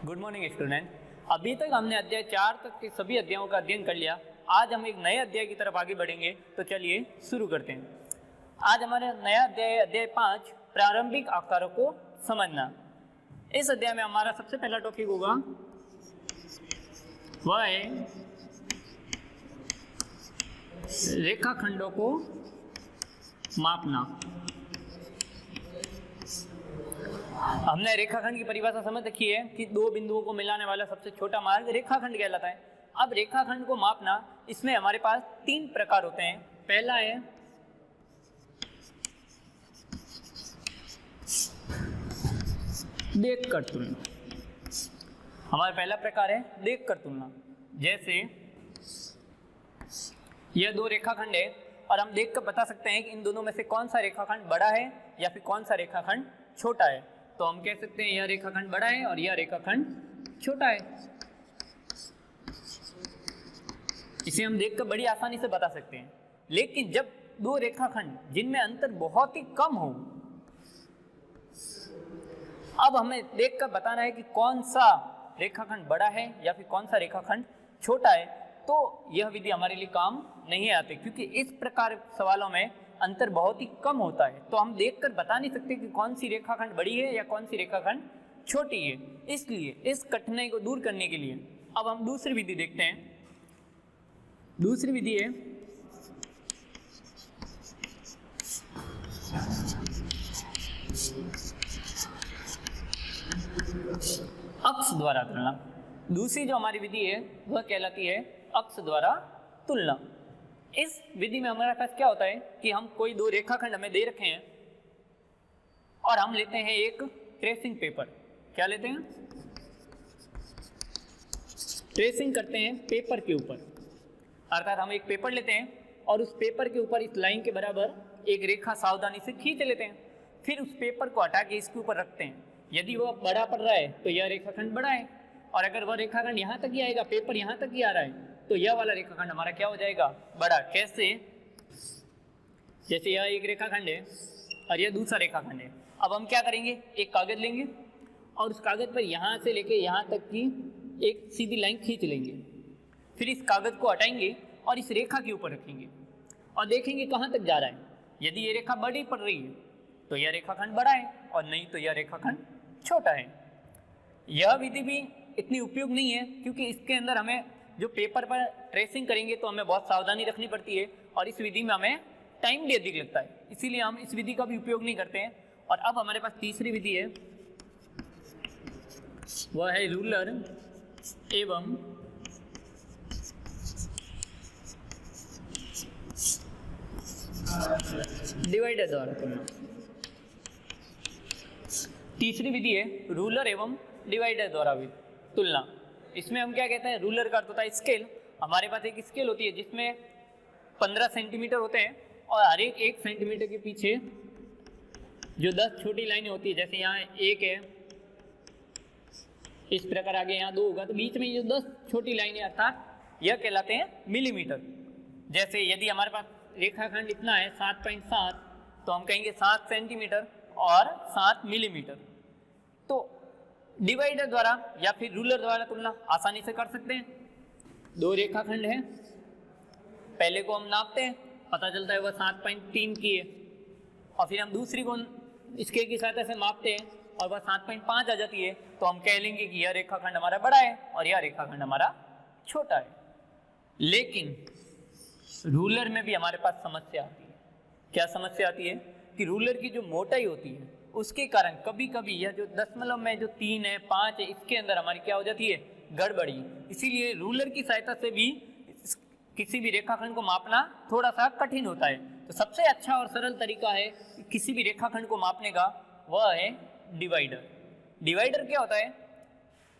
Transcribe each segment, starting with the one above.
Good morning student. अभी तक हमने अध्याय 4 तक के सभी अध्यायों का अध्ययन कर लिया। आज हम एक नए अध्याय की तरफ आगे बढ़ेंगे, तो चलिए शुरू करते हैं। आज हमारा नया अध्याय अध्याय 5 प्रारंभिक आकारों को समझना। इस अध्याय में हमारा सबसे पहला टॉपिक होगा वह है रेखाखंडों को मापना। हमने रेखाखंड की परिभाषा समझ रखी है कि दो बिंदुओं को मिलाने वाला सबसे छोटा मार्ग रेखाखंड कहलाता है। अब रेखाखंड को मापना, इसमें हमारे पास 3 प्रकार होते हैं। पहला है देखकर तुलना। हमारा पहला प्रकार है देखकर तुलना। जैसे यह दो रेखाखंड है और हम देखकर बता सकते हैं कि इन दोनों में से कौन सा रेखाखंड बड़ा है या फिर कौन सा रेखाखंड छोटा है। तो हम कह सकते हैं यह रेखाखंड बड़ा है और यह रेखाखंड छोटा है। इसे हम देखकर बड़ी आसानी से बता सकते हैं। लेकिन जब दो रेखाखंड जिनमें अंतर बहुत ही कम हो, अब हमें देखकर बताना है कि कौन सा रेखाखंड बड़ा है या फिर कौन सा रेखाखंड छोटा है, तो यह विधि हमारे लिए काम नहीं आती, क्योंकि इस प्रकार सवालों में अंतर बहुत ही कम होता है। तो हम देखकर बता नहीं सकते कि कौन सी रेखाखंड बड़ी है या कौन सी रेखाखंड छोटी है। इसलिए इस कठिनाई को दूर करने के लिए अब हम दूसरी विधि देखते हैं। दूसरी विधि है अक्ष द्वारा तुलना। दूसरी जो हमारी विधि है वह कहलाती है अक्ष द्वारा तुलना। इस विधि में हमारे पास क्या होता है कि हम कोई दो रेखाखंड हमें दे रखे हैं और हम लेते हैं एक ट्रेसिंग पेपर। क्या लेते हैं? ट्रेसिंग करते हैं पेपर के ऊपर। अर्थात हम एक पेपर लेते हैं और उस पेपर के ऊपर इस लाइन के बराबर एक रेखा सावधानी से खींच लेते हैं। फिर उस पेपर को हटा के इसके ऊपर रखते हैं। यदि वह बड़ा पड़ रहा है तो यह रेखाखंड बड़ा है, और अगर वह रेखाखंड यहाँ तक ही आएगा, पेपर यहाँ तक ही आ रहा है, तो यह वाला रेखाखंड हमारा क्या हो जाएगा? बड़ा। कैसे? जैसे यह एक रेखाखंड है और यह दूसरा रेखाखंड है। अब हम क्या करेंगे, एक कागज लेंगे और उस कागज पर यहाँ से लेके यहाँ तक की एक सीधी लाइन खींच लेंगे। फिर इस कागज को हटाएंगे और इस रेखा के ऊपर रखेंगे और देखेंगे कहाँ तक जा रहा है। यदि ये रेखा बड़ी पड़ रही है तो यह रेखाखंड बड़ा है, और नहीं तो यह रेखाखंड छोटा है। यह विधि भी इतनी उपयोग नहीं है, क्योंकि इसके अंदर हमें जो पेपर पर ट्रेसिंग करेंगे तो हमें बहुत सावधानी रखनी पड़ती है और इस विधि में हमें टाइम भी अधिक लगता है, इसीलिए हम इस विधि का भी उपयोग नहीं करते हैं। और अब हमारे पास तीसरी विधि है, वह है रूलर एवं डिवाइडर द्वारा तुलना। तीसरी विधि है रूलर एवं डिवाइडर द्वारा भी तुलना। इसमें हम क्या कहते हैं, रूलर का अर्थ होता है स्केल। हमारे पास एक स्केल होती है जिसमें 15 सेंटीमीटर होते हैं और हर एक 1 सेंटीमीटर के पीछे जो 10 छोटी लाइनें होती है, जैसे यहाँ 1 है, इस प्रकार आगे यहाँ 2 होगा, तो बीच में जो 10 छोटी लाइनें अर्थात यह कहलाते हैं मिलीमीटर। जैसे यदि हमारे पास रेखाखंड इतना है 7.7, तो हम कहेंगे 7 सेंटीमीटर और 7 मिलीमीटर। तो डिवाइडर द्वारा या फिर रूलर द्वारा तुलना आसानी से कर सकते हैं। दो रेखाखंड है, पहले को हम नापते हैं, पता चलता है वह 7.3 की है, और फिर हम दूसरी को स्केल की सहायता से मापते हैं और वह 7.5 आ जाती है, तो हम कह लेंगे कि यह रेखाखंड हमारा बड़ा है और यह रेखाखंड हमारा छोटा है। लेकिन रूलर में भी हमारे पास समस्या आती है। क्या समस्या आती है कि रूलर की जो मोटाई होती है उसके कारण कभी कभी यह जो दशमलव में जो 3 है 5 है, इसके अंदर हमारी क्या हो जाती है? गड़बड़ी। इसीलिए रूलर की सहायता से भी किसी भी रेखाखंड को मापना थोड़ा सा कठिन होता है। तो सबसे अच्छा और सरल तरीका है किसी भी रेखाखंड को मापने का, वह है डिवाइडर। डिवाइडर क्या होता है?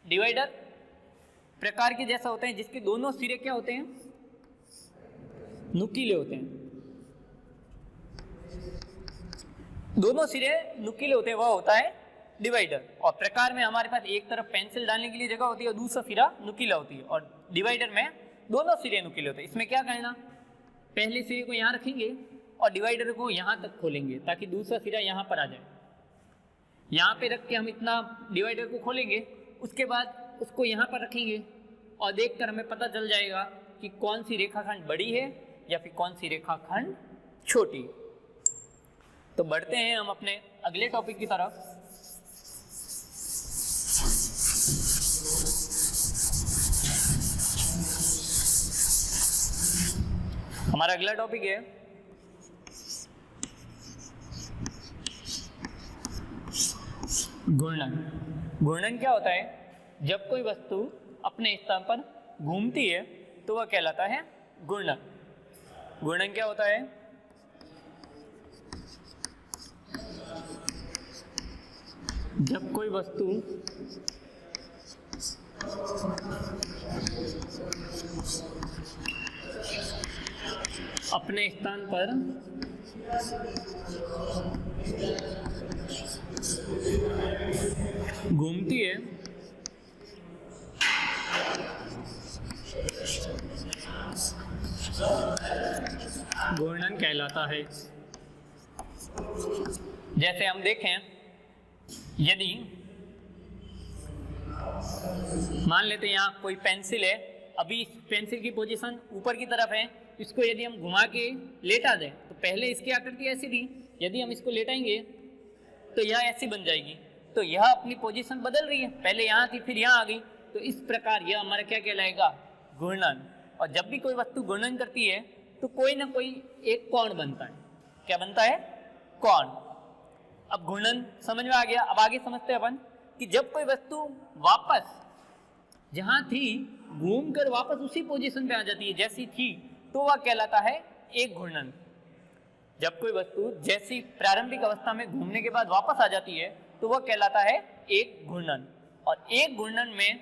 डिवाइडर प्रकार के जैसा होते हैं जिसके दोनों सिरे क्या होते हैं? नुकीले होते हैं। दोनों सिरे नुकीले होते हैं, वह होता है डिवाइडर। और प्रकार में हमारे पास एक तरफ पेंसिल डालने के लिए जगह होती है और दूसरा सिरा नुकीला होती है, और डिवाइडर में दोनों सिरे नुकीले होते हैं। इसमें क्या करना, पहले सिरे को यहाँ रखेंगे और डिवाइडर को यहाँ तक खोलेंगे ताकि दूसरा सिरा यहाँ पर आ जाए। यहाँ पे रख के हम इतना डिवाइडर को खोलेंगे, उसके बाद उसको यहाँ पर रखेंगे और देखकर हमें पता चल जाएगा कि कौन सी रेखाखंड बड़ी है या फिर कौन सी रेखाखंड छोटी। तो बढ़ते हैं हम अपने अगले टॉपिक की तरफ। हमारा अगला टॉपिक है घूर्णन। घूर्णन क्या होता है? जब कोई वस्तु अपने स्थान पर घूमती है तो वह कहलाता है घूर्णन। घूर्णन क्या होता है? जब कोई वस्तु अपने स्थान पर घूमती है घूर्णन कहलाता है। जैसे हम देखें, यदि मान लेते हैं यहाँ कोई पेंसिल है, अभी इस पेंसिल की पोजीशन ऊपर की तरफ है, इसको यदि हम घुमा के लेटा दें तो पहले इसकी आकृति ऐसी थी, यदि हम इसको लेटाएंगे तो यह ऐसी बन जाएगी। तो यह अपनी पोजीशन बदल रही है, पहले यहाँ थी फिर यहाँ आ गई। तो इस प्रकार यह हमारा क्या कहलाएगा? घूर्णन। और जब भी कोई वस्तु घूर्णन करती है तो कोई ना कोई एक कोण बनता है। क्या बनता है? कोण। अब घूर्णन समझ में आ गया। अब आगे समझते हैं अपन कि जब कोई वस्तु वापस जहां थी घूमकर वापस उसी पोजीशन पे आ जाती है जैसी थी, तो वह कहलाता है एक घूर्णन। जब कोई वस्तु जैसी प्रारंभिक अवस्था में घूमने के बाद वापस आ जाती है तो वह कहलाता है एक घूर्णन। और एक घूर्णन में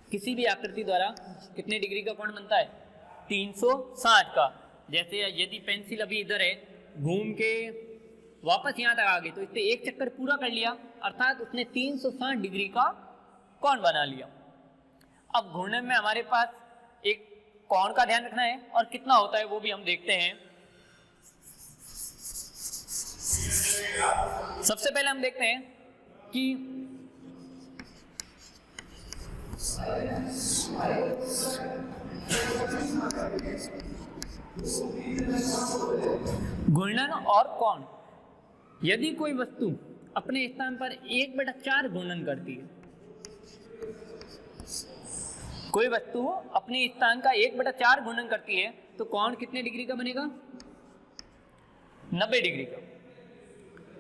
किसी भी आकृति द्वारा कितने डिग्री का कोण बनता है? 360 का। जैसे यदि पेंसिल अभी इधर है, घूम के वापस यहाँ तक आ गई तो इसने एक चक्कर पूरा कर लिया, अर्थात उसने 360 डिग्री का कोण बना लिया। अब घूर्णन में हमारे पास एक कोण का ध्यान रखना है और कितना होता है वो भी हम देखते हैं। सबसे पहले हम देखते हैं कि घूर्णन और कोण। यदि कोई वस्तु अपने स्थान पर 1/4 घूर्णन करती है, कोई वस्तु अपने स्थान का 1/4 घूर्णन करती है तो कोण कितने डिग्री का बनेगा? 90 डिग्री का।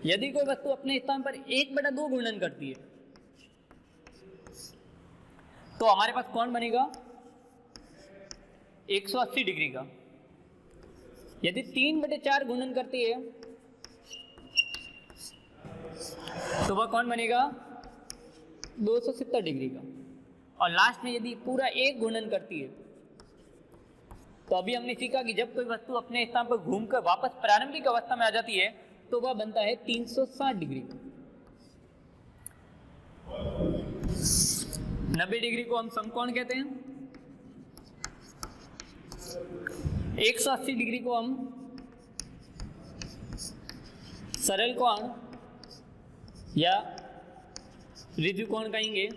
यदि कोई वस्तु अपने स्थान पर 1/2 घूर्णन करती है तो हमारे पास कोण बनेगा 180 डिग्री का। यदि 3/4 घूर्णन करती है तो वह कोण बनेगा 270 डिग्री का। और लास्ट में यदि पूरा एक घूर्णन करती है तो अभी हमने सीखा कि जब कोई वस्तु अपने स्थान पर घूमकर वापस प्रारंभिक अवस्था में आ जाती है तो वह बनता है 360 डिग्री का। 90 डिग्री को हम समकोण कहते हैं, 180 डिग्री को हम सरल कोण या ऋजु कोण कहेंगे,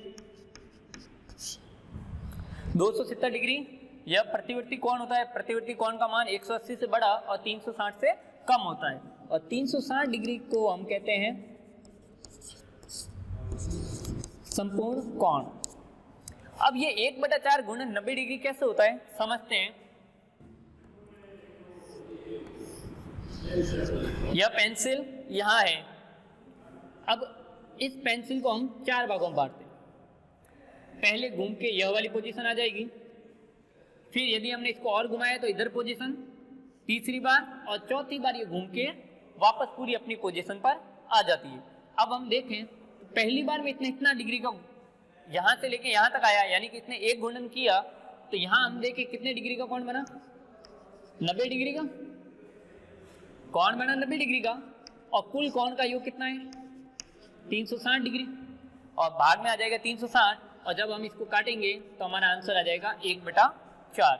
270 डिग्री यह प्रतिवर्ती कोण होता है। प्रतिवर्ती कोण का मान 180 से बड़ा और 360 से कम होता है। और 360 डिग्री को हम कहते हैं संपूर्ण कोण। अब ये 1/4 गुणन 90 डिग्री कैसे होता है समझते हैं। यह पेंसिल यहाँ है। अब इस पेंसिल को हम 4 भागों में बांटते हैं। पहले घूम के यह वाली पोजीशन आ जाएगी, फिर यदि हमने इसको और घुमाया तो इधर पोजीशन, तीसरी बार और चौथी बार ये घूम के वापस पूरी अपनी पोजीशन पर आ जाती है। अब हम देखें तो पहली बार में इसने इतना डिग्री का यहाँ से लेके यहाँ तक आया, यानी कि इसने एक घूर्णन किया तो यहाँ हम देखें कितने डिग्री का कोण बना, 90 डिग्री का कोण बना, 90 डिग्री का। और कुल कोण का योग कितना है 360 डिग्री, और भाग में आ जाएगा 360, और जब हम इसको काटेंगे तो हमारा आंसर आ जाएगा 1/4।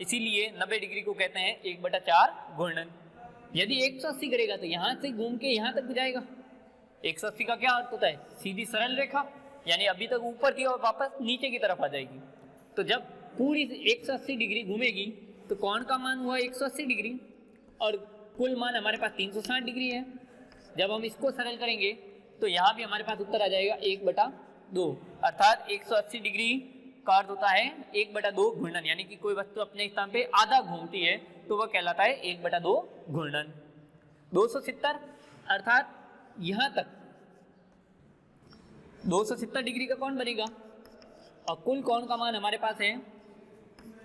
इसीलिए 90 डिग्री को कहते हैं 1/4 घूर्णन। यदि 180 करेगा तो यहाँ से घूम के यहाँ तक जाएगा। 180 का क्या अर्थ होता है, सीधी सरल रेखा। यानी अभी तक ऊपर थी और वापस नीचे की तरफ आ जाएगी। तो जब पूरी 180 डिग्री घूमेगी तो कोण का मान हुआ 180 डिग्री और कुल मान हमारे पास 360 डिग्री है। जब हम इसको सरल करेंगे तो यहाँ भी हमारे पास उत्तर आ जाएगा 1/2, अर्थात 180 डिग्री का अर्थ होता है 1/2 घूर्णन, यानी कि कोई वस्तु अपने स्थान पे आधा घूमती है तो वह कहलाता है 1/2 घूर्णन। 270 अर्थात यहाँ तक 270 डिग्री का कोण बनेगा और कुल कोण का मान हमारे पास है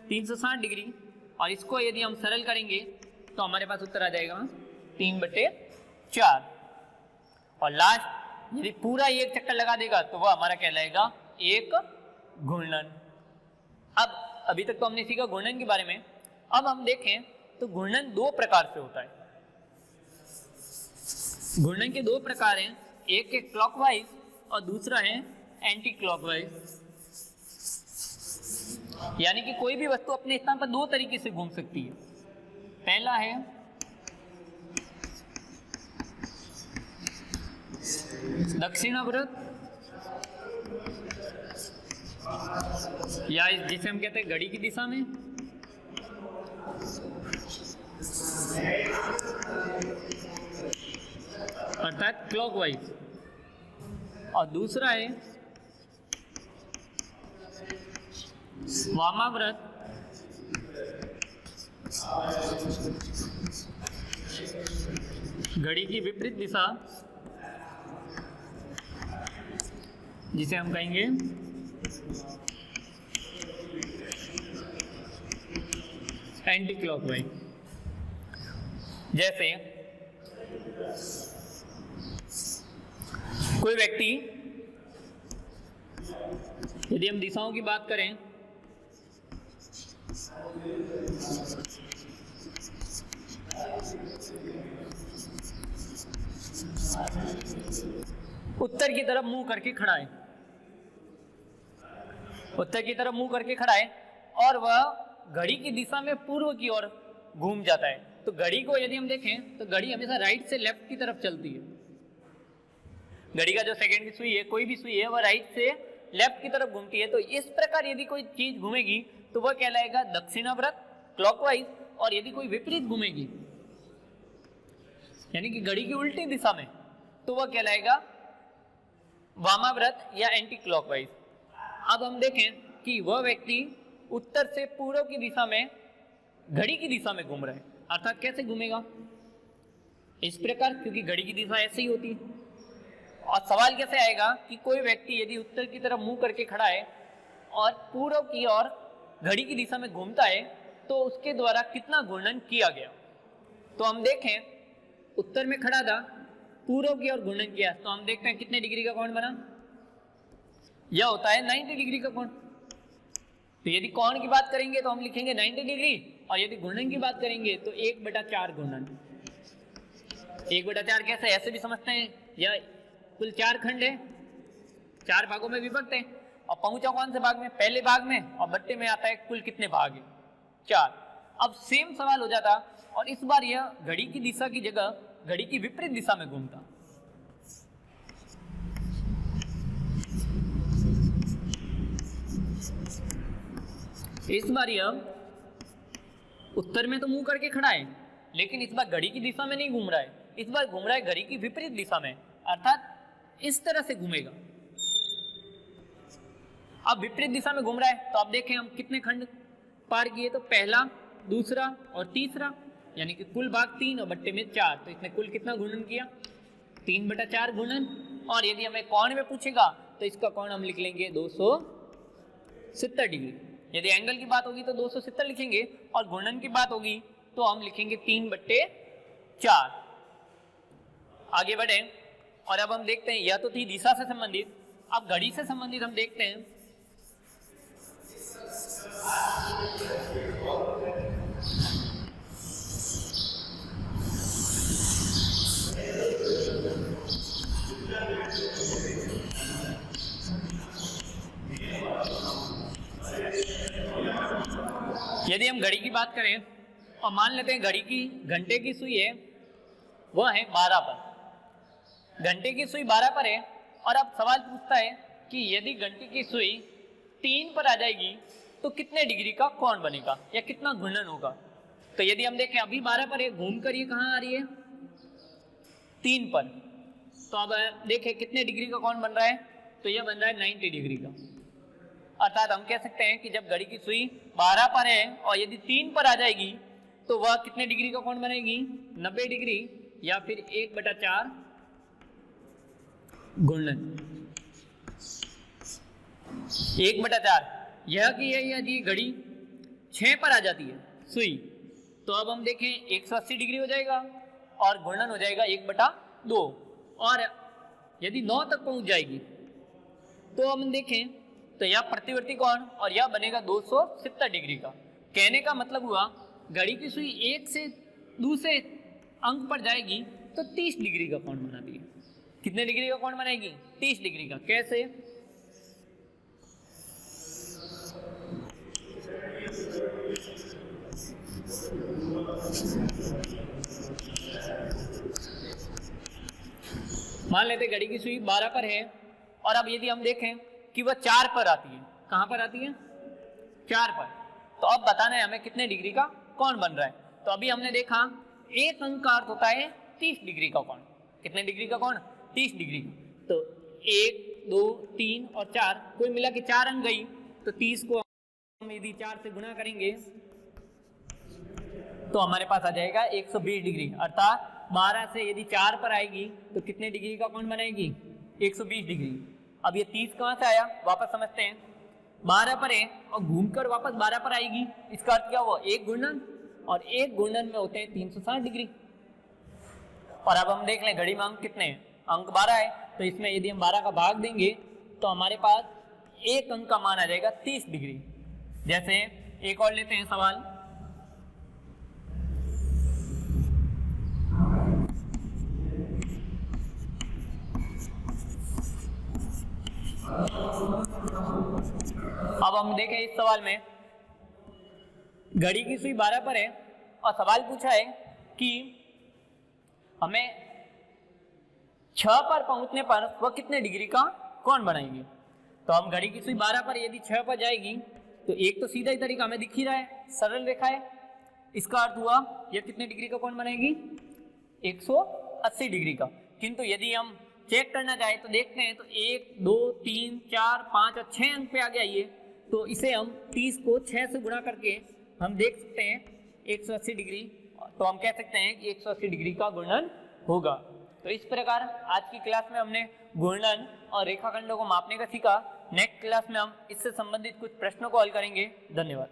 360 डिग्री और इसको यदि हम सरल करेंगे तो हमारे पास उत्तर आ जाएगा 3/4 और लास्ट यदि पूरा एक चक्कर लगा देगा तो वह हमारा कहलाएगा एक घूर्णन। अब अभी तक तो हमने सीखा घूर्णन के बारे में। अब हम देखें तो घूर्णन दो प्रकार से होता है। घूर्णन के दो प्रकार हैं, एक है क्लॉकवाइज और दूसरा है एंटी क्लॉकवाइज। यानी कि कोई भी वस्तु अपने स्थान पर दो तरीके से घूम सकती है। पहला है दक्षिणावर्त या जिसे हम कहते हैं घड़ी की दिशा में, अर्थात क्लॉकवाइज, और दूसरा है वामाव्रत घड़ी की विपरीत दिशा, जिसे हम कहेंगे एंटी क्लॉकवाइज। जैसे कोई व्यक्ति, यदि हम दिशाओं की बात करें उत्तर की तरफ मुंह करके खड़ा है, उत्तर की तरफ मुंह करके खड़ा है और वह घड़ी की दिशा में पूर्व की ओर घूम जाता है। तो घड़ी को यदि हम देखें तो घड़ी हमेशा राइट से लेफ्ट की तरफ चलती है। घड़ी का जो सेकंड की सुई है, कोई भी सुई है, वह राइट से लेफ्ट की तरफ घूमती है। तो इस प्रकार यदि कोई चीज घूमेगी तो वह कहलाएगा दक्षिणाव्रत क्लॉकवाइज, और यदि कोई विपरीत घूमेगी यानी कि घड़ी की उल्टी दिशा में तो वह कहलाएगा वामाव्रत या एंटी क्लॉकवाइज। अब हम देखें कि वह व्यक्ति उत्तर से पूर्व की दिशा में घड़ी की दिशा में घूम रहा है, अर्थात कैसे घूमेगा? इस प्रकार, क्योंकि घड़ी की दिशा ऐसे ही होती है। और सवाल कैसे आएगा कि कोई व्यक्ति यदि उत्तर की तरफ मुंह करके खड़ा है और पूर्व की ओर घड़ी की दिशा में घूमता है तो उसके द्वारा कितना घूर्णन किया गया? तो हम देखें, उत्तर में खड़ा था, पूर्व की ओर घूर्णन किया, तो हम देखते हैं कितने डिग्री का कोण बना। यह होता है 90 डिग्री का कोण। तो यदि कोण की बात करेंगे तो हम लिखेंगे 90 डिग्री, और यदि घूर्णन की बात करेंगे तो 1/4 घूर्णन। 1/4 कैसे? ऐसे भी समझते हैं, यह कुल 4 खंड है, 4 भागों में विभक्त है, और पहुंचा कौन से भाग में? पहले भाग में, और बट्टे में आता है कुल कितने भाग है? 4। अब सेम सवाल हो जाता, और इस बार यह घड़ी की दिशा की जगह घड़ी की विपरीत दिशा में घूमता। इस बार यह उत्तर में तो मुंह करके खड़ा है, लेकिन इस बार घड़ी की दिशा में नहीं घूम रहा है, इस बार घूम रहा है घड़ी की विपरीत दिशा में, अर्थात इस तरह से घूमेगा। अब विपरीत दिशा में घूम रहा है तो आप देखें हम कितने खंड पार किए, तो पहला, दूसरा और तीसरा, यानी कि कुल भाग 3 और बट्टे में 4, तो इसने कुल कितना घूर्णन किया? 3/4 घूर्णन। और यदि हमें कोण में पूछेगा तो इसका कोण हम लिख लेंगे 270 डिग्री। यदि एंगल की बात होगी तो 270 लिखेंगे, और घूर्णन की बात होगी तो हम लिखेंगे 3/4। आगे बढ़े, और अब हम देखते हैं, यह तो थी दिशा से संबंधित। अब घड़ी से संबंधित हम देखते हैं। यदि हम घड़ी की बात करें और मान लेते हैं घड़ी की घंटे की सुई है, वह है 12 पर, घंटे की सुई 12 पर है, और अब सवाल पूछता है कि यदि घंटी की सुई 3 पर आ जाएगी तो कितने डिग्री का कोण बनेगा या कितना घूर्णन होगा। तो यदि हम देखें अभी 12 पर है, घूम कर ये कहाँ आ रही है 3 पर, तो अब देखें कितने डिग्री का कोण बन रहा है, तो यह बन रहा है 90 डिग्री का। अर्थात हम कह सकते हैं कि जब घड़ी की सुई 12 पर है और यदि 3 पर आ जाएगी तो वह कितने डिग्री का कोण बनेगी 90 डिग्री या फिर 1/4 घूर्णन। 1/4 यह कि यदि घड़ी 6 पर आ जाती है सुई तो अब हम देखें 180 डिग्री हो जाएगा और घूर्णन हो जाएगा 1/2। और यदि 9 तक पहुंच जाएगी तो हम देखें तो यह प्रतिवर्ती कोण और यह बनेगा 270 डिग्री का। कहने का मतलब हुआ घड़ी की सुई एक से दूसरे अंक पर जाएगी तो 30 डिग्री का कोण बनाती है। कितने डिग्री का कोण बनाएगी 30 डिग्री का। कैसे, मान लेते घड़ी की सुई 12 पर है और अब यदि हम देखें कि वह 4 पर आती है, कहां पर आती है 4 पर, तो अब बताना है हमें कितने डिग्री का कोण बन रहा है। तो अभी हमने देखा एक अंक का अर्थ होता है 30 डिग्री का कोण। कितने डिग्री का कोण 30 डिग्री। तो 1 2 3 और 4 कोई मिला के 4 अंक गई, तो 30 को हम यदि 4 से गुणा करेंगे तो हमारे पास आ जाएगा 120 डिग्री। अर्थात 12 से यदि 4 पर आएगी तो कितने डिग्री का कोण बनाएगी 120 डिग्री। अब ये 30 कहां से आया वापस समझते हैं। 12 पर है और घूमकर वापस 12 पर आएगी, इसका अर्थ क्या हुआ एक घूर्णन, और एक घूर्णन में होते हैं 360 डिग्री। और अब हम देख लें घड़ी में अंक कितने हैं, अंक 12 है, तो इसमें यदि हम 12 का भाग देंगे तो हमारे पास एक अंक का मान आ जाएगा 30 डिग्री। जैसे एक और लेते हैं सवाल। अब हम देखें इस सवाल में घड़ी की सुई 12 पर है और सवाल पूछा है कि हमें 6 पर पहुंचने पर वह कितने डिग्री का कोण बनाएंगे। तो हम घड़ी की सुई 12 पर यदि 6 पर जाएगी तो एक तो सीधा ही तरीका हमें दिख ही रहा है, सरल रेखा है। इसका अर्थ हुआ यह कितने डिग्री का कोण बनाएगी 180 डिग्री का। किंतु यदि हम चेक करना चाहे तो देखते हैं तो 1 2 3 4 5 और 6 अंक पे आ गया ये, तो इसे हम 30 को 6 से गुणा करके हम देख सकते हैं 180 डिग्री। तो हम कह सकते हैं कि 180 डिग्री का घूर्णन होगा। तो इस प्रकार आज की क्लास में हमने घूर्णन और रेखाखंडों को मापने का सीखा। नेक्स्ट क्लास में हम इससे संबंधित कुछ प्रश्नों को हल करेंगे। धन्यवाद।